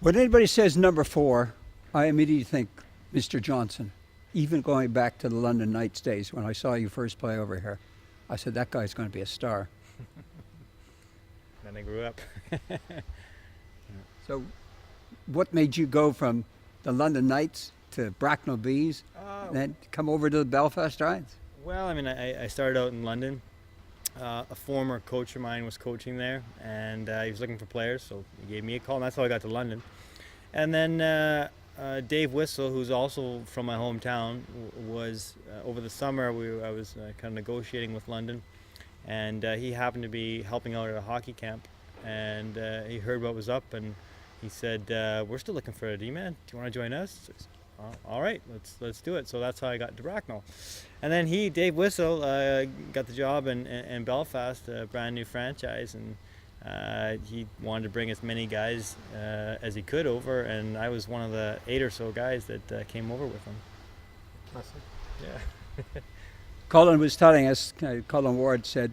When anybody says number 4, I immediately think Mr. Johnson. Even going back to the London Knights days when I saw you first play over here, I said, that guy's going to be a star. Then I grew up. So what made you go from the London Knights to Bracknell Bees and then come over to the Belfast Giants? Well, I mean, I started out in London. A former coach of mine was coaching there, and he was looking for players, so he gave me a call, and that's how I got to London. And then Dave Whistle, who's also from my hometown, was over the summer. I was kind of negotiating with London, and he happened to be helping out at a hockey camp, and he heard what was up, and he said, "We're still looking for a D-man. Do you want to join us?" So I said, all right, let's do it. So that's how I got to Bracknell. And then Dave Whistle, got the job in Belfast, a brand new franchise, and he wanted to bring as many guys as he could over, and I was one of the 8 or so guys that came over with him. Awesome. Yeah. Colin was telling us, Colin Ward said,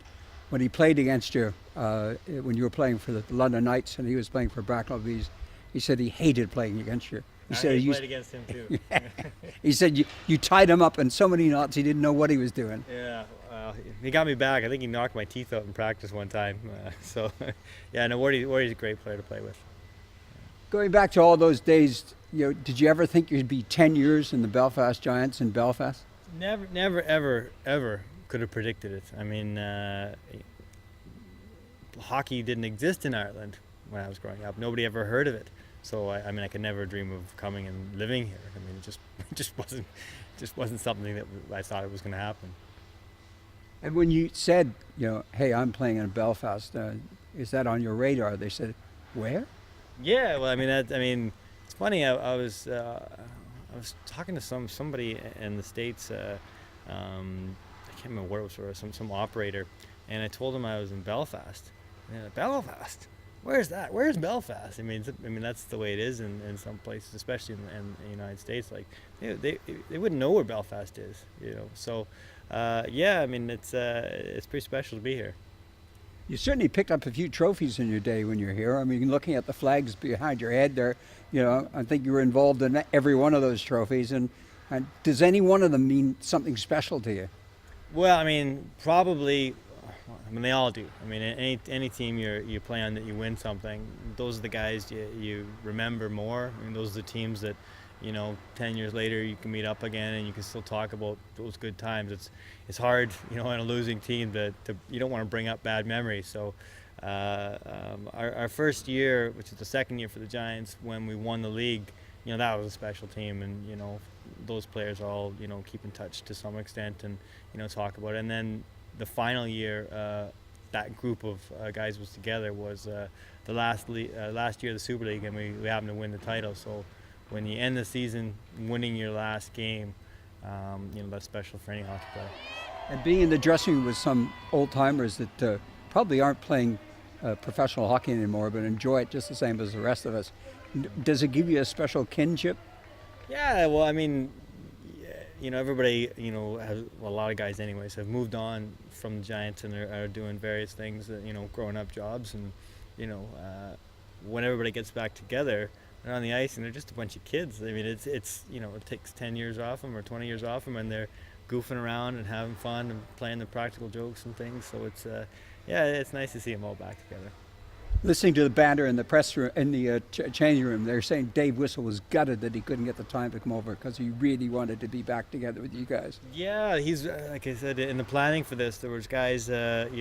when he played against you, when you were playing for the London Knights and he was playing for Bracknell Bees, he said he hated playing against you. He said he played against him too. He said you tied him up in so many knots he didn't know what he was doing. Yeah, he got me back. I think he knocked my teeth out in practice one time. So, yeah, no, Wardy's a great player to play with. Going back to all those days, did you ever think you'd be 10 years in the Belfast Giants in Belfast? Never, ever could have predicted it. I mean, hockey didn't exist in Ireland when I was growing up. Nobody ever heard of it. So I mean, I could never dream of coming and living here. I mean, it just wasn't something that I thought it was going to happen. And when you said, hey, I'm playing in Belfast, is that on your radar? They said, where? Yeah, well, I mean, it's funny. I was talking to somebody in the States. I can't remember what it was for, some operator, and I told him I was in Belfast. And Belfast? Where's that? Where's Belfast? I mean, that's the way it is in some places, especially in the United States. Like, they wouldn't know where Belfast is, So, yeah, I mean, it's pretty special to be here. You certainly picked up a few trophies in your day when you're here. I mean, looking at the flags behind your head there, I think you were involved in every one of those trophies. And does any one of them mean something special to you? Well, I mean, probably. I mean, they all do. I mean, any team you play on that you win something, those are the guys you remember more. I mean, those are the teams that, 10 years later you can meet up again and you can still talk about those good times. It's hard, in a losing team to you don't want to bring up bad memories. So our first year, which is the second year for the Giants, when we won the league, that was a special team, and those players all keep in touch to some extent and talk about it. And then the final year, that group of guys was together was the last year of the Super League, and we happened to win the title. So when you end the season winning your last game, that's special for any hockey player. And being in the dressing room with some old-timers that probably aren't playing professional hockey anymore but enjoy it just the same as the rest of us, does it give you a special kinship? Yeah, well, I mean, everybody, has, well, a lot of guys anyways, have moved on from the Giants and are doing various things, growing up jobs. And, when everybody gets back together, they're on the ice and they're just a bunch of kids. I mean, it's it takes 10 years off them or 20 years off them, and they're goofing around and having fun and playing the practical jokes and things. So it's, it's nice to see them all back together. Listening to the banter in the press room, in the changing room, they're saying Dave Whistle was gutted that he couldn't get the time to come over because he really wanted to be back together with you guys. Yeah, he's like I said, in the planning for this, there was guys, said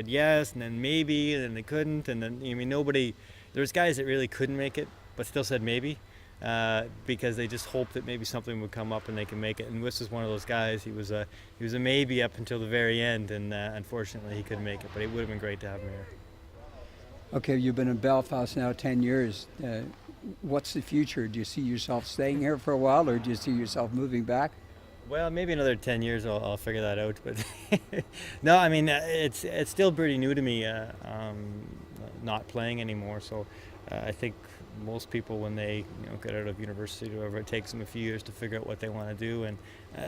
yes, and then maybe, and then they couldn't, and then there was guys that really couldn't make it, but still said maybe, because they just hoped that maybe something would come up and they can make it. And Whistle was one of those guys. He was a maybe up until the very end, and unfortunately he couldn't make it. But it would have been great to have him here. Okay, you've been in Belfast now 10 years. What's the future? Do you see yourself staying here for a while, or do you see yourself moving back? Well, maybe another 10 years I'll figure that out. But no, I mean, it's still pretty new to me, not playing anymore. So I think most people, when they get out of university or whatever, it takes them a few years to figure out what they want to do. And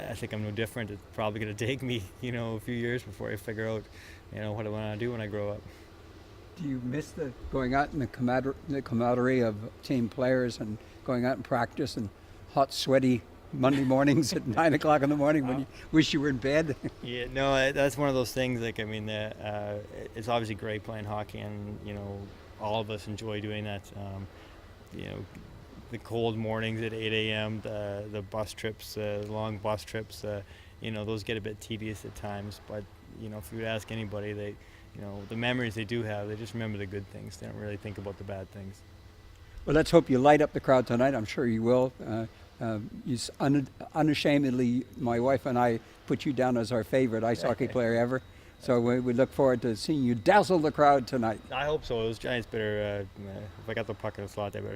I think I'm no different. It's probably going to take me, a few years before I figure out, what I want to do when I grow up. Do you miss the going out in the camaraderie of team players and going out and practice and hot, sweaty Monday mornings at 9 o'clock in the morning when you wish you were in bed? Yeah, no, that's one of those things. Like, I mean, it's obviously great playing hockey, and all of us enjoy doing that. You know, the cold mornings at 8 a.m., the bus trips, long bus trips. Those get a bit tedious at times. But if you would ask anybody, the memories they do have, they just remember the good things. They don't really think about the bad things. Well, let's hope you light up the crowd tonight. I'm sure you will. Unashamedly, my wife and I put you down as our favorite ice hockey player ever. So we look forward to seeing you dazzle the crowd tonight. I hope so. Those Giants better, if I got the puck in the slot, they better